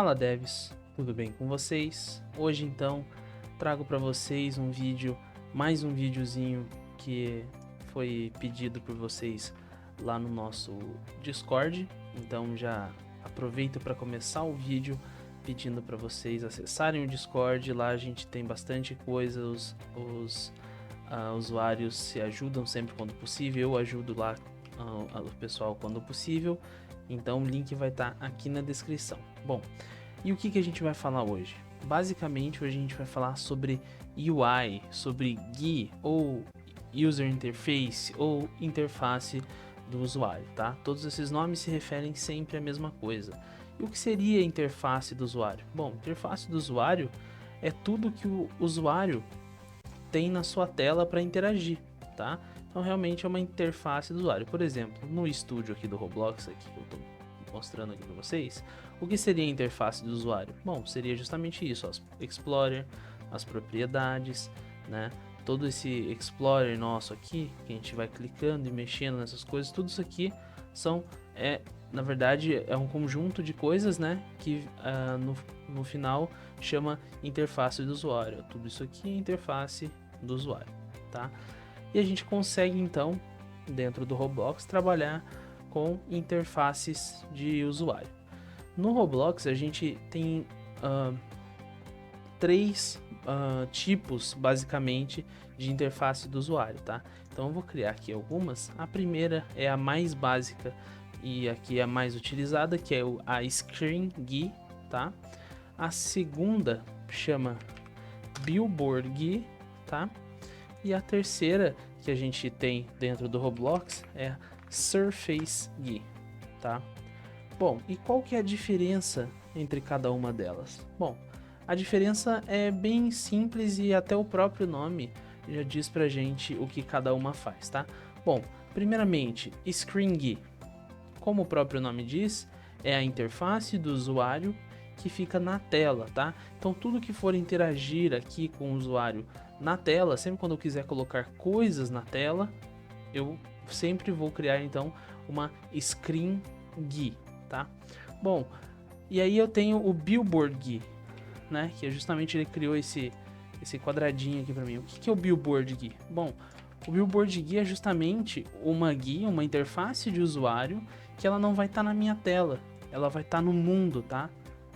Fala devs, tudo bem com vocês? Hoje então trago para vocês mais um videozinho que foi pedido por vocês lá no nosso Discord. Então já aproveito para começar o vídeo pedindo para vocês acessarem o Discord. Lá a gente tem bastante coisa, os usuários se ajudam sempre quando possível, eu ajudo lá o pessoal quando possível. Então o link vai estar aqui na descrição. Bom, e o que a gente vai falar hoje? Basicamente hoje a gente vai falar sobre UI, sobre GUI ou User Interface ou interface do usuário, tá? Todos esses nomes se referem sempre à mesma coisa. E o que seria a interface do usuário? Bom, interface do usuário é tudo que o usuário tem na sua tela para interagir, tá? Então realmente é uma interface do usuário. Por exemplo, no estúdio aqui do Roblox, aqui que eu estou mostrando aqui para vocês, o que seria a interface do usuário? Bom, seria justamente isso, ó, Explorer, as propriedades, né? Todo esse Explorer nosso aqui, que a gente vai clicando e mexendo nessas coisas, tudo isso aqui na verdade, é um conjunto de coisas, né? Que no final chama interface do usuário. Tudo isso aqui é interface do usuário, tá? E a gente consegue então, dentro do Roblox, trabalhar com interfaces de usuário. No Roblox a gente tem três tipos, basicamente, de interface do usuário, tá? Então eu vou criar aqui algumas. A primeira é a mais básica e aqui é a mais utilizada, que é a Screen GUI, tá? A segunda chama Billboard GUI, tá? E a terceira que a gente tem dentro do Roblox é Surface GUI, tá? Bom, e qual que é a diferença entre cada uma delas? Bom, a diferença é bem simples e até o próprio nome já diz pra gente o que cada uma faz, tá? Bom, primeiramente, Screen GUI. Como o próprio nome diz, é a interface do usuário que fica na tela, tá? Então tudo que for interagir aqui com o usuário na tela, sempre quando eu quiser colocar coisas na tela, eu sempre vou criar então uma Screen GUI, tá? Bom, e aí eu tenho o Billboard GUI, né? Que é justamente ele criou esse quadradinho aqui para mim. O que é o Billboard GUI? Bom, o Billboard GUI é justamente uma GUI, uma interface de usuário que ela não vai estar na minha tela, ela vai estar no mundo, tá?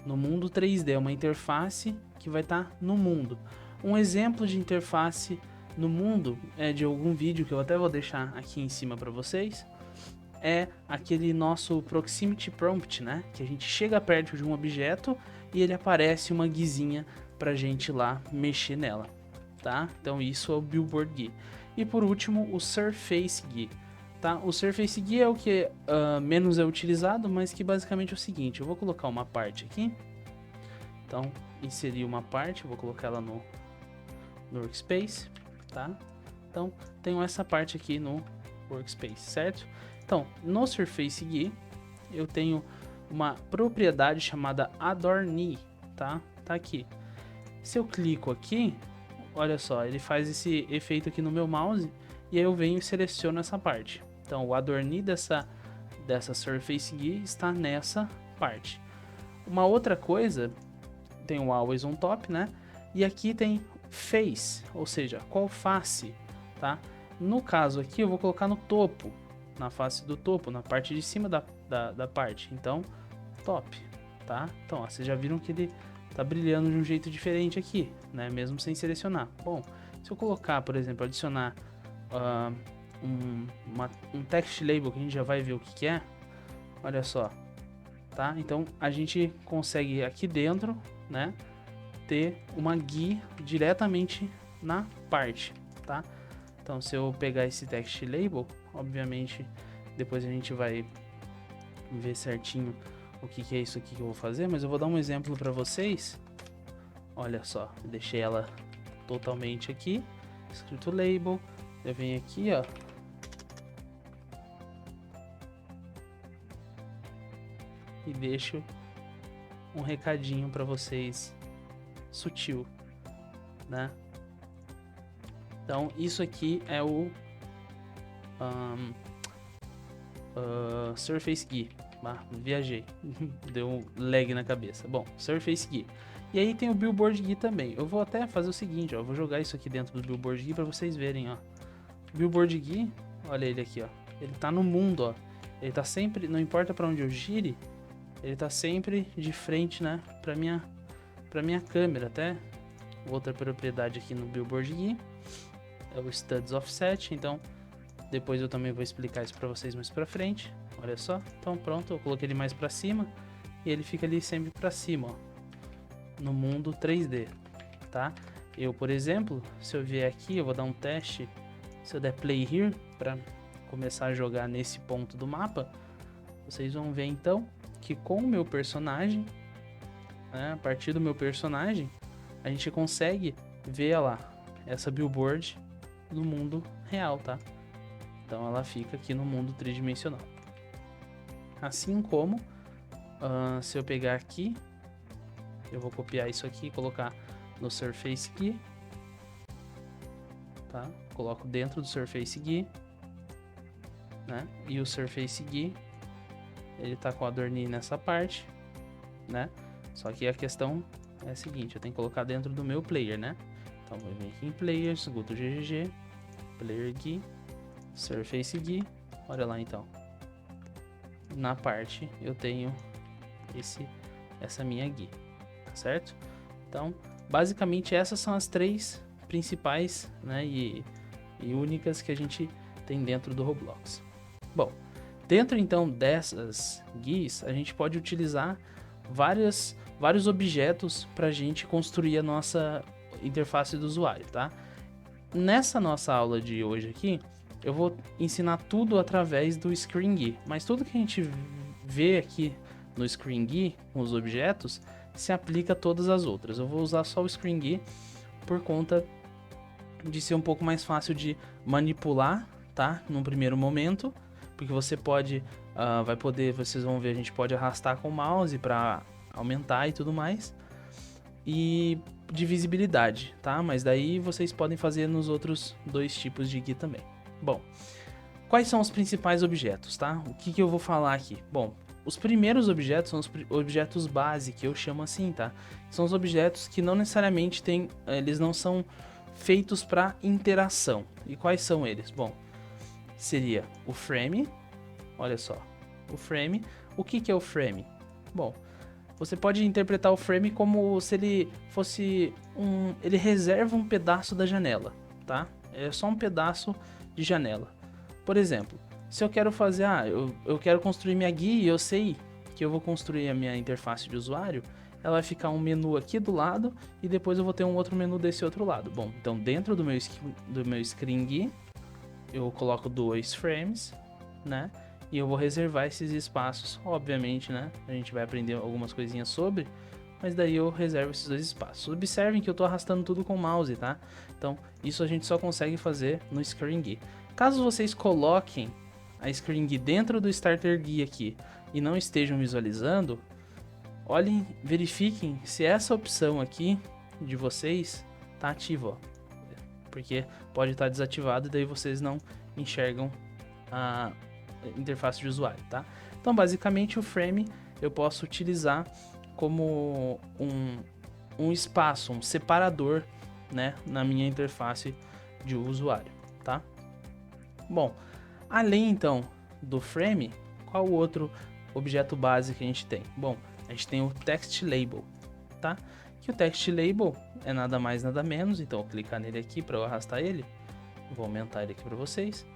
No mundo 3D, é uma interface que vai estar no mundo. Um exemplo de interface no mundo é de algum vídeo que eu até vou deixar aqui em cima para vocês. É aquele nosso Proximity Prompt, né? Que a gente chega perto de um objeto e ele aparece uma guizinha pra gente lá mexer nela, tá? Então isso é o Billboard GUI. E por último, o Surface GUI, tá? O Surface GUI é o que menos é utilizado, mas que basicamente é o seguinte: eu vou colocar uma parte aqui. Então, inserir uma parte, eu vou colocar ela no Workspace, tá? Então, tenho essa parte aqui no Workspace, certo? Então, no Surface GUI, eu tenho uma propriedade chamada Adorn, tá? Tá aqui. Se eu clico aqui, olha só, ele faz esse efeito aqui no meu mouse e aí eu venho e seleciono essa parte. Então, o Adorn dessa Surface GUI está nessa parte. Uma outra coisa, tem o Always on Top, né? E aqui tem Face, ou seja, qual face, tá? No caso aqui, eu vou colocar no topo, na face do topo, na parte de cima da parte. Então, top, tá? Então, ó, vocês já viram que ele tá brilhando de um jeito diferente aqui, né? Mesmo sem selecionar. Bom, se eu colocar, por exemplo, adicionar um text label, que a gente já vai ver o que é, olha só, tá? Então, a gente consegue aqui dentro, né, ter uma GUI diretamente na parte, tá? Então, se eu pegar esse text label, obviamente, depois a gente vai ver certinho o que é isso aqui que eu vou fazer, mas eu vou dar um exemplo para vocês. Olha só, deixei ela totalmente aqui, escrito label, eu venho aqui, ó, e deixo um recadinho para vocês, sutil, né? Então, isso aqui é o Surface GUI, Viajei. Deu um lag na cabeça. Bom, Surface GUI. E aí tem o Billboard GUI também. Eu vou até fazer o seguinte, ó. Eu vou jogar isso aqui dentro do Billboard GUI pra vocês verem, ó. O Billboard GUI, olha ele aqui, ó. Ele tá no mundo, ó. Ele tá sempre, não importa pra onde eu gire, ele tá sempre de frente, né? Pra minha câmera, até. Outra propriedade aqui no Billboard GUI é o Studs Offset, então depois eu também vou explicar isso pra vocês mais pra frente. Olha só, então pronto, eu coloquei ele mais pra cima e ele fica ali sempre pra cima, ó, no mundo 3D, tá? Eu, por exemplo, se eu vier aqui, eu vou dar um teste, se eu der play here pra começar a jogar nesse ponto do mapa, vocês vão ver então que com o meu personagem, né, a partir do meu personagem, a gente consegue ver, lá, essa billboard no mundo real, tá? Então ela fica aqui no mundo tridimensional. Assim como, se eu pegar aqui, eu vou copiar isso aqui e colocar no Surface GUI, tá? Coloco dentro do Surface GUI, né? E o Surface GUI, ele tá com a adorninho nessa parte, né? Só que a questão é a seguinte, eu tenho que colocar dentro do meu player, né? Então vou vir aqui em Players, go to GGG, Player GUI, Surface GUI, olha lá então. Na parte eu tenho essa minha GUI, tá certo? Então, basicamente essas são as três principais, né, e únicas que a gente tem dentro do Roblox. Bom, dentro então dessas GUIs, a gente pode utilizar vários objetos para a gente construir a nossa interface do usuário, tá? Nessa nossa aula de hoje aqui, eu vou ensinar tudo através do Screen GUI, mas tudo que a gente vê aqui no Screen GUI, com os objetos, se aplica a todas as outras. Eu vou usar só o Screen GUI por conta de ser um pouco mais fácil de manipular, tá? Num primeiro momento, porque você pode, vocês vão ver, a gente pode arrastar com o mouse para aumentar e tudo mais. E de visibilidade, tá? Mas daí vocês podem fazer nos outros dois tipos de GUI também. Bom, quais são os principais objetos, tá? O que eu vou falar aqui? Bom, os primeiros objetos são os objetos base, que eu chamo assim, tá? São os objetos que não necessariamente eles não são feitos para interação. E quais são eles? Bom, seria o frame, olha só, o frame. O que é o frame? Bom, você pode interpretar o frame como se ele fosse ele reserva um pedaço da janela, tá? É só um pedaço de janela. Por exemplo, se eu quero fazer, eu quero construir minha GUI e eu sei que eu vou construir a minha interface de usuário, ela vai ficar um menu aqui do lado e depois eu vou ter um outro menu desse outro lado. Bom, então dentro do meu Screen GUI, eu coloco 2 frames, né? E eu vou reservar esses espaços, obviamente, né? A gente vai aprender algumas coisinhas sobre, mas daí eu reservo esses 2 espaços. Observem que eu tô arrastando tudo com o mouse, tá? Então, isso a gente só consegue fazer no Screen GUI. Caso vocês coloquem a Screen GUI dentro do Starter GUI aqui e não estejam visualizando, olhem, verifiquem se essa opção aqui de vocês tá ativa, ó. Porque pode estar desativado e daí vocês não enxergam a interface de usuário, tá? Então, basicamente, o frame eu posso utilizar como um espaço, um separador, né, na minha interface de usuário, tá? Bom, além então do frame, qual outro objeto base que a gente tem? Bom, a gente tem o text label, tá? Que o text label é nada mais nada menos, então eu vou clicar nele aqui para eu arrastar ele, vou aumentar ele aqui para vocês.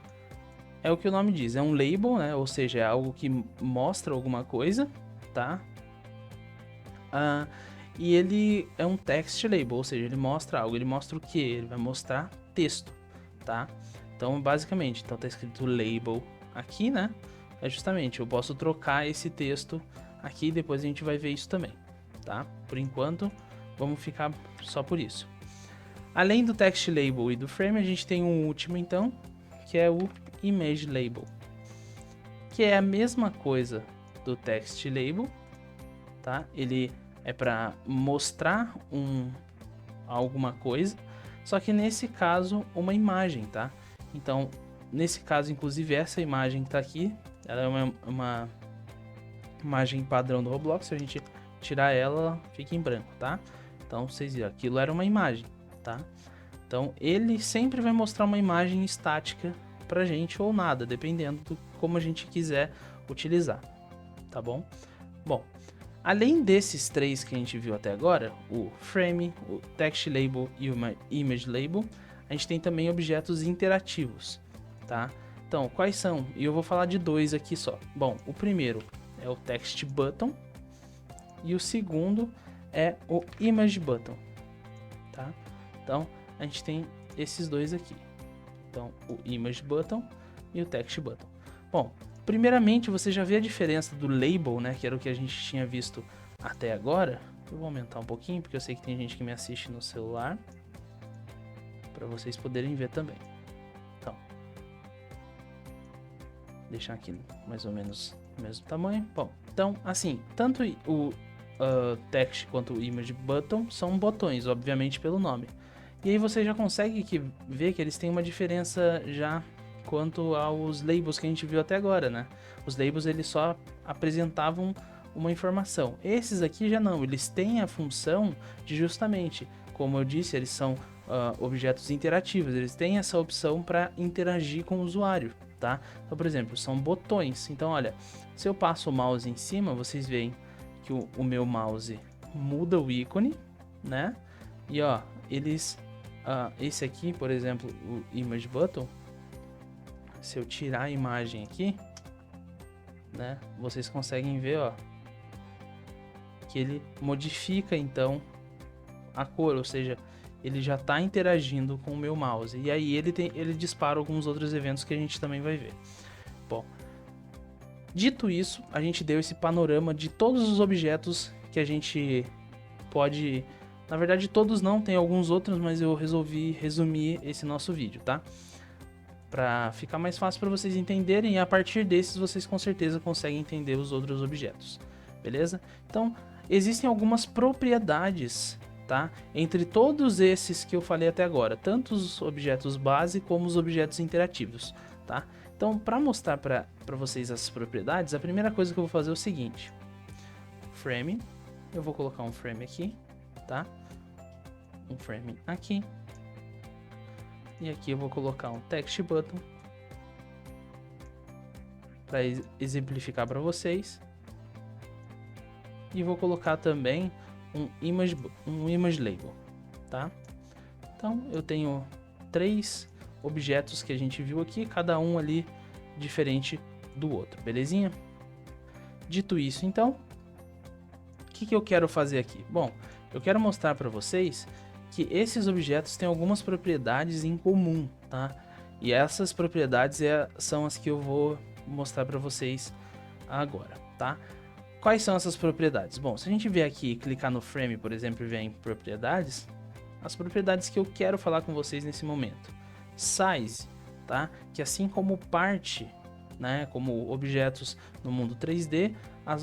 É o que o nome diz, é um label, né? Ou seja, é algo que mostra alguma coisa, tá? E ele é um text label, ou seja, ele mostra algo. Ele mostra o que? Ele vai mostrar texto, tá? Então, basicamente, tá escrito label aqui, né? É justamente, eu posso trocar esse texto aqui e depois a gente vai ver isso também, tá? Por enquanto, vamos ficar só por isso. Além do text label e do frame, a gente tem um último, então, que é o image label, que é a mesma coisa do text label, tá? Ele é para mostrar alguma coisa, só que nesse caso uma imagem, tá? Então, nesse caso, inclusive, essa imagem que tá aqui, ela é imagem padrão do Roblox, se a gente tirar ela, fica em branco, tá? Então, vocês viram, aquilo era uma imagem, tá? Então, ele sempre vai mostrar uma imagem estática pra gente ou nada, dependendo do como a gente quiser utilizar, tá bom? Bom, além desses três que a gente viu até agora, o frame, o text label e o image label, a gente tem também objetos interativos, tá? Então, quais são? E eu vou falar de dois aqui só. Bom, o primeiro é o text button e o segundo é o image button, tá? Então, a gente tem esses dois aqui. Então, o image button e o text button. Bom, primeiramente, você já vê a diferença do label, né, que era o que a gente tinha visto até agora. Eu vou aumentar um pouquinho, porque eu sei que tem gente que me assiste no celular, para vocês poderem ver também. Então, deixar aqui mais ou menos o mesmo tamanho. Bom, então, assim, tanto o text quanto o image button são botões, obviamente pelo nome. E aí você já consegue ver que eles têm uma diferença já quanto aos labels que a gente viu até agora, né? Os labels eles só apresentavam uma informação. Esses aqui já não, eles têm a função de justamente, como eu disse, eles são objetos interativos, eles têm essa opção para interagir com o usuário, tá? Então, por exemplo, são botões. Então, olha, se eu passo o mouse em cima, vocês veem que o meu mouse muda o ícone, né? E ó, eles... esse aqui, por exemplo, o image button, se eu tirar a imagem aqui, né, vocês conseguem ver, ó, que ele modifica então a cor, ou seja, ele já está interagindo com o meu mouse. E aí ele dispara alguns outros eventos que a gente também vai ver. Bom, dito isso, a gente deu esse panorama de todos os objetos que a gente pode... Na verdade, todos não, tem alguns outros, mas eu resolvi resumir esse nosso vídeo, tá? Para ficar mais fácil para vocês entenderem, e a partir desses vocês com certeza conseguem entender os outros objetos, beleza? Então, existem algumas propriedades, tá? Entre todos esses que eu falei até agora, tanto os objetos base como os objetos interativos, tá? Então, para mostrar para vocês as propriedades, a primeira coisa que eu vou fazer é o seguinte: frame, eu vou colocar um frame aqui, tá? Um frame aqui. E aqui eu vou colocar um text button para exemplificar para vocês. E vou colocar também um image label, tá? Então eu tenho três objetos que a gente viu aqui, cada um ali diferente do outro, belezinha? Dito isso, então, o que eu quero fazer aqui? Bom, eu quero mostrar para vocês que esses objetos têm algumas propriedades em comum, tá? E essas propriedades são as que eu vou mostrar para vocês agora, tá? Quais são essas propriedades? Bom, se a gente vier aqui e clicar no frame, por exemplo, e vier em propriedades, as propriedades que eu quero falar com vocês nesse momento. Size, tá? Que assim como parte, né, como objetos no mundo 3D,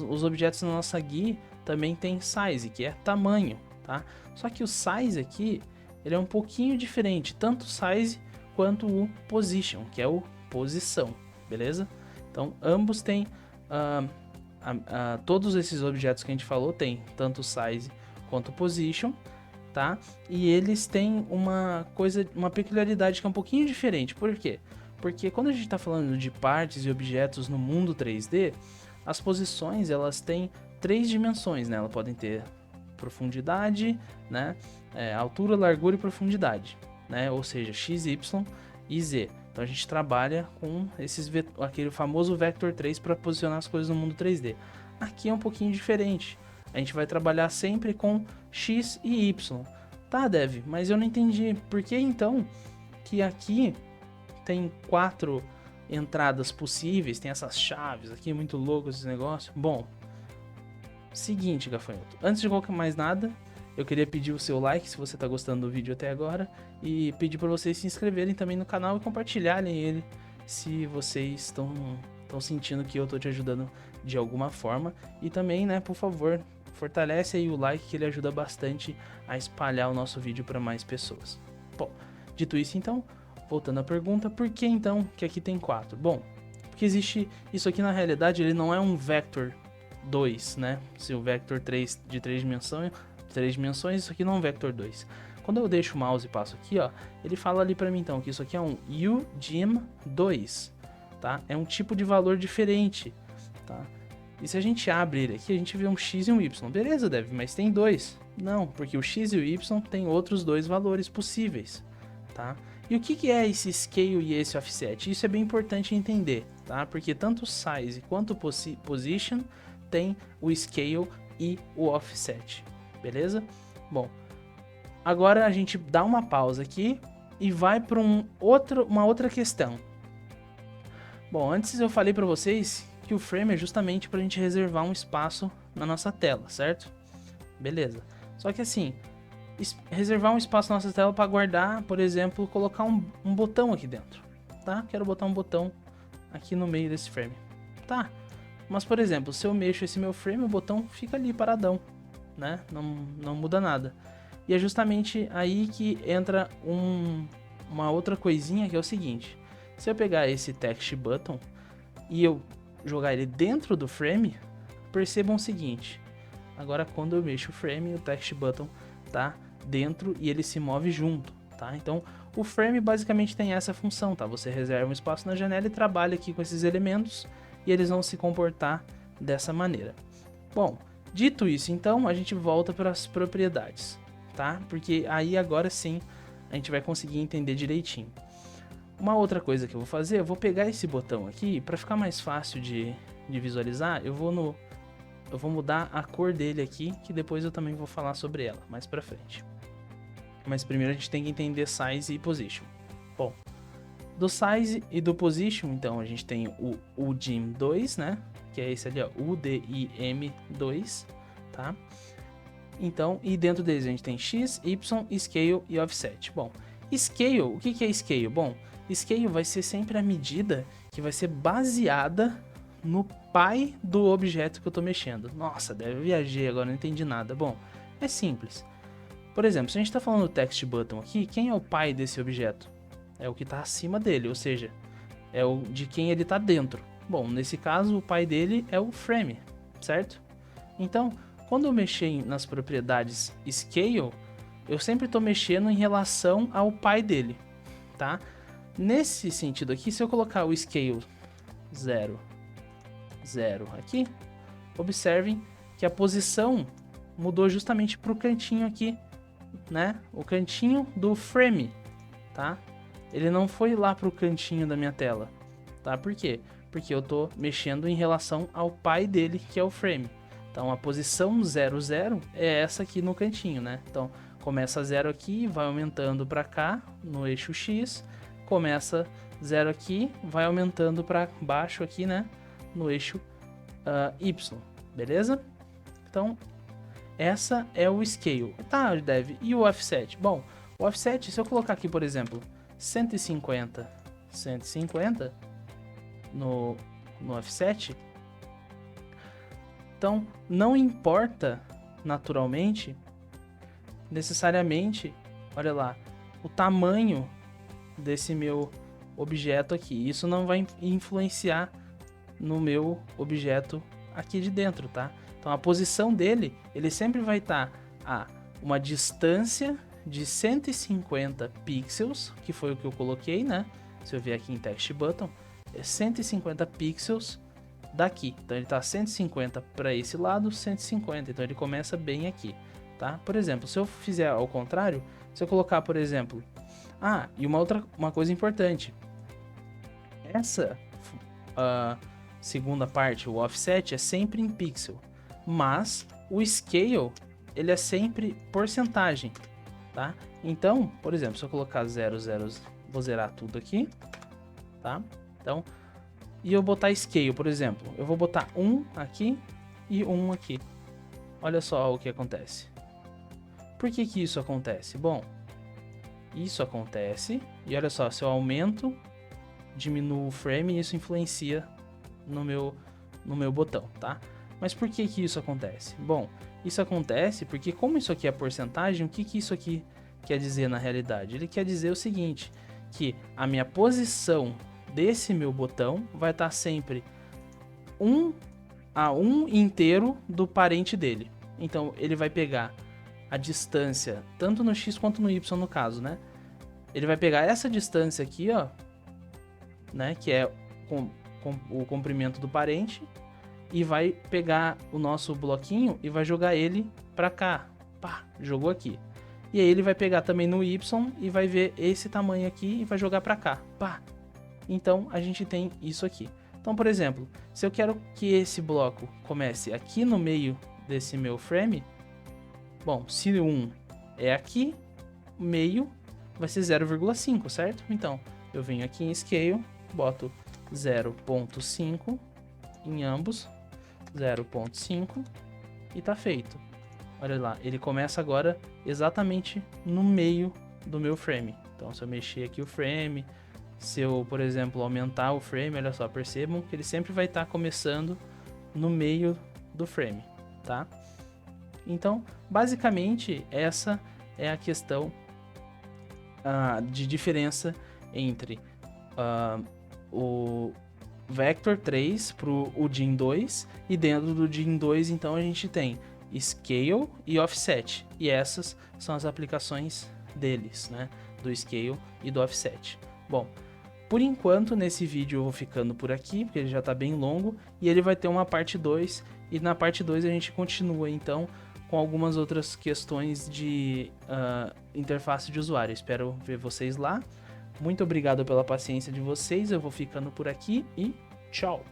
os objetos na nossa GUI também tem size, que é tamanho, tá? Só que o size aqui, ele é um pouquinho diferente, tanto o size quanto o position, que é o posição, beleza? Então, ambos têm, todos esses objetos que a gente falou tem tanto o size quanto o position, tá? E eles têm uma peculiaridade que é um pouquinho diferente. Por quê? Porque quando a gente está falando de partes e objetos no mundo 3D, as posições elas têm 3 dimensões, né? Elas podem ter profundidade, né? Altura, largura e profundidade, né? Ou seja, x, y e z. Então a gente trabalha com aquele famoso vector 3 para posicionar as coisas no mundo 3D. Aqui é um pouquinho diferente. A gente vai trabalhar sempre com x e y. Tá, Dev, mas eu não entendi. Por que então que aqui tem 4 entradas possíveis, tem essas chaves aqui, muito louco esse negócio? Bom, seguinte, gafanhoto, antes de qualquer mais nada, eu queria pedir o seu like se você está gostando do vídeo até agora e pedir para vocês se inscreverem também no canal e compartilharem ele se vocês estão sentindo que eu estou te ajudando de alguma forma. E também, né, por favor, fortalece aí o like, que ele ajuda bastante a espalhar o nosso vídeo para mais pessoas. Bom, dito isso então, voltando à pergunta, por que então que aqui tem 4? Bom, porque existe, isso aqui na realidade ele não é um vector 2, né? Se o vector 3 de 3 dimensões, isso aqui não é um vector 2. Quando eu deixo o mouse e passo aqui, ó, ele fala ali para mim então que isso aqui é um UDIM2, tá? É um tipo de valor diferente, tá? E se a gente abre ele aqui, a gente vê um x e um y. Beleza, Dev, mas tem dois. Não, porque o x e o y tem outros dois valores possíveis, tá? E o que é esse scale e esse offset? Isso é bem importante entender, tá? Porque tanto o size quanto o position tem o scale e o offset, beleza? Bom, agora a gente dá uma pausa aqui e vai para uma outra questão. Bom, antes eu falei para vocês que o frame é justamente para a gente reservar um espaço na nossa tela, certo? Beleza. Só que assim, reservar um espaço na nossa tela para guardar, por exemplo, colocar um botão aqui dentro, tá? Quero botar um botão aqui no meio desse frame, tá? Mas, por exemplo, se eu mexo esse meu frame, o botão fica ali paradão, né? Não muda nada. E é justamente aí que entra uma outra coisinha que é o seguinte. Se eu pegar esse text button e eu jogar ele dentro do frame, percebam o seguinte. Agora quando eu mexo o frame, o text button tá dentro e ele se move junto, tá? Então o frame basicamente tem essa função, tá? Você reserva um espaço na janela e trabalha aqui com esses elementos e eles vão se comportar dessa maneira. Bom, dito isso, então a gente volta para as propriedades, tá? Porque aí agora sim a gente vai conseguir entender direitinho. Uma outra coisa que eu vou fazer, eu vou pegar esse botão aqui, para ficar mais fácil de visualizar, eu vou mudar a cor dele aqui, que depois eu também vou falar sobre ela mais pra frente. Mas primeiro a gente tem que entender size e position. Bom, do size e do position, então a gente tem o UDIM2, né? Que é esse ali, ó, UDIM2, tá? Então, e dentro deles a gente tem X, Y, Scale e Offset. Bom, Scale, o que é Scale? Bom, Scale vai ser sempre a medida que vai ser baseada no pai do objeto que eu estou mexendo. Nossa, deve viajar agora, não entendi nada. Bom, é simples. Por exemplo, se a gente está falando do text button aqui, quem é o pai desse objeto? É o que está acima dele, ou seja, é o de quem ele está dentro. Bom, nesse caso, o pai dele é o frame, certo? Então, quando eu mexer nas propriedades Scale, eu sempre estou mexendo em relação ao pai dele, tá? Nesse sentido aqui, se eu colocar o Scale 0, 0 aqui, observem que a posição mudou justamente para o cantinho aqui, né? O cantinho do frame, tá? Ele não foi lá para o cantinho da minha tela, tá? Por quê? Porque eu tô mexendo em relação ao pai dele, que é o frame. Então a posição 0, 0 é essa aqui no cantinho, né? Então começa 0 aqui, vai aumentando para cá no eixo X, começa 0 aqui, vai aumentando para baixo aqui, né? No eixo Y, beleza? Então essa é o scale. Tá, Dev, e o offset? Bom, o offset, se eu colocar aqui, por exemplo, 150 no offset, então não importa naturalmente, necessariamente, olha lá, o tamanho desse meu objeto aqui. Isso não vai influenciar no meu objeto aqui de dentro, tá? Então a posição dele, ele sempre vai estar a uma distância de 150 pixels, que foi o que eu coloquei, né? Se eu vier aqui em text button, é 150 pixels daqui. Então ele está 150 para esse lado, 150. Então ele começa bem aqui, tá? Por exemplo, se eu fizer ao contrário, se eu colocar, por exemplo, e uma coisa importante, essa segunda parte, o offset, é sempre em pixel, mas o scale, ele é sempre porcentagem, tá? Então, por exemplo, se eu colocar 0, 0, vou zerar tudo aqui, tá? Então, e eu botar scale, por exemplo, eu vou botar 1 aqui e 1 aqui. Olha só o que acontece. Por que que isso acontece? Bom, isso acontece, e olha só, se eu aumento, diminuo o frame, isso influencia no meu botão, tá? Mas por que que isso acontece? Bom, isso acontece porque como isso aqui é porcentagem, o que que isso aqui quer dizer na realidade? Ele quer dizer o seguinte, que a minha posição desse meu botão vai estar sempre 1 a 1 inteiro do parente dele. Então, ele vai pegar a distância, tanto no X quanto no Y no caso, né? Ele vai pegar essa distância aqui, ó, né? Que é o comprimento do parente. E vai pegar o nosso bloquinho e vai jogar ele pra cá. Pá, jogou aqui. E aí ele vai pegar também no Y e vai ver esse tamanho aqui e vai jogar pra cá. Pá. Então, a gente tem isso aqui. Então, por exemplo, se eu quero que esse bloco comece aqui no meio desse meu frame, bom, se 1 é aqui, meio vai ser 0,5, certo? Então, eu venho aqui em Scale, boto 0,5 em ambos, 0,5 e tá feito. Olha lá, ele começa agora exatamente no meio do meu frame. Então, se eu mexer aqui o frame, se eu, por exemplo, aumentar o frame, olha só, percebam que ele sempre vai estar começando no meio do frame, tá? Então, basicamente, essa é a questão de diferença entre o Vector 3 para o DIN 2, e dentro do DIN 2, então, a gente tem Scale e Offset, e essas são as aplicações deles, né? Do Scale e do Offset. Bom, por enquanto, nesse vídeo eu vou ficando por aqui, porque ele já está bem longo, e ele vai ter uma parte 2, e na parte 2 a gente continua, então, com algumas outras questões de interface de usuário. Espero ver vocês lá. Muito obrigado pela paciência de vocês, eu vou ficando por aqui e tchau!